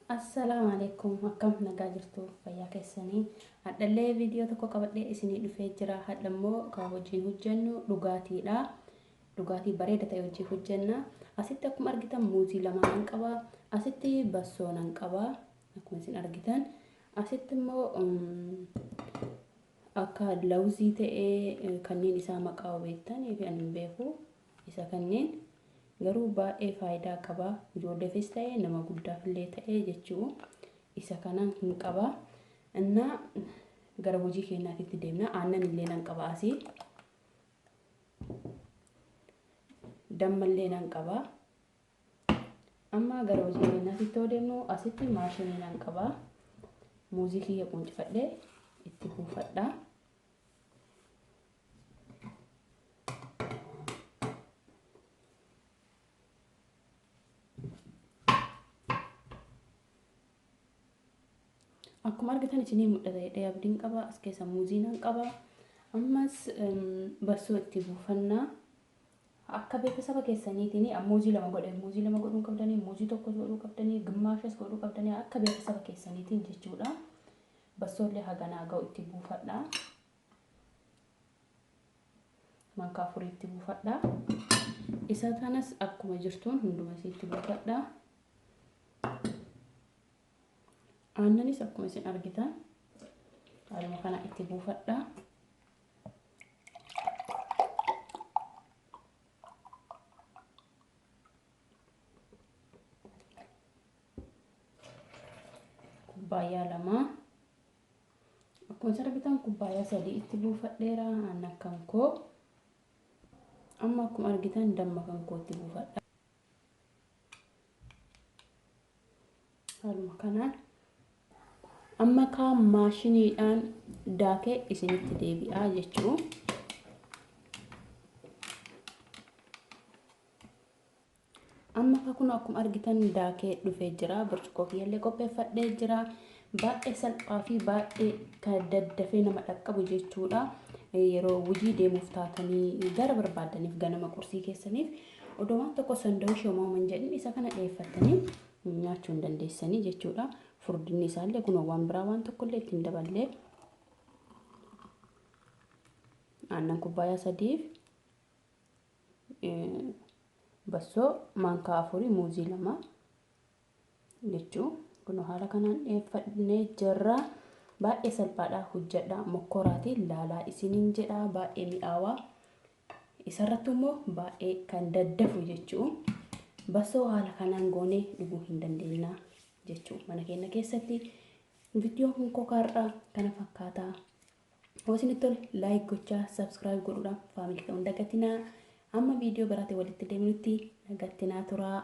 Assalamualaikum, akkam nagaa jirtu fayyaa keessanii. Hadhallee viidiyoo tokko qabadhee isinii dhufee jira. Hadhammoo kan wajjin hojjennu dhugaatiidha. Dhugaatii bareeda ta'e wajjin hojjenna. Asitti akkuma argitan muuzii lama nan qaba. Asitti bassoo nan qaba. Akkuma isin argitan. Asitti immoo akka lawuzii ta'ee kanneen isaa maqaa beektan kan hin beeku isa kanneen garuu baay'ee faayidaa qaba. Ijoolleefis ta'ee nama guddaaf illee ta'ee jechuu isa kanaan hin qaba. Innaa gara hojii keenyaatti deemna. Aannan illee nan qaba asii. Damma illee nan qaba. Amma gara hojii keenyaatti yoo deemnu asitti maashinii nan qaba. Muuzii kiyya quncifadhee itti buufadha. Akkuma argitan isinii mul'ata jedhee abdiin qaba. As keessa muuzii nan qaba. Ammas bassoo itti buufanna. Akka beeksisa keessaniitiin muuzii lama godhuu qabdanii, muuzii tokko godhuu qabdanii, gimmaashas godhuu qabdanii akka beeksisa keessaniitiin jechuudha. Bassoolee haganaa ga'u itti buufadha. Mankaa afurii itti buufadha. Isa kanas akkuma jirtuun hunduma itti buufadha. Aannanis akkuma isin argitan haaluma kana itti buufadha. Kubbaayyaa lama akkuma isin argitan kubbaayyaa sadii itti buufadheera. Aannan kan koo amma akkuma argitan damma kan koo itti buufadha. Haaluma kanaan amma kaan maashiniidhaan daakee isinitti deebi'aa jechuu. Amma kun akkuma argitan daakee dhufee jira. Burcuqqoo kiyyallee qopheeffadhee jira. Baay'ee salphaa fi baay'ee kan daddafee nama dhaqqabu jechuudha. Yeroo hojii deemuuf taatanii gara barbaadaniif ganama qursii keessaniif odoo waan tokko sandawishi uumaman jedhin isa kana dhiyeeffatanii nyaachuu hin dandeessanii jechuudha. Furdinni isaallee kun waan biraa waan tokkollee ittiin daballee aannan kubbaayyaa sadiif bassoo mankaa afurii muuzii lama jechuu kun haala kanaan dhiyeeffannee jirra. Baay'ee salphaadha, hojjedha. Mokkoraatii laalaa isiniin jedha. Baay'ee mi'aawaa. Isarratti immoo baay'ee kan daddafu jechuu. Bassoo haala kanaan goonee dhuguu hin dandeenya jechuu. Mana keenya keessatti viidiyoon kun kokaarraa kana fakkaata. Yoo isinitti tole laayik gochaa, sabskiraayib godhuudhaan faamilii ta'uu hin dagatinaa. Amma viidiyoo biraatti walitti deemnutti nagattinaa turaa.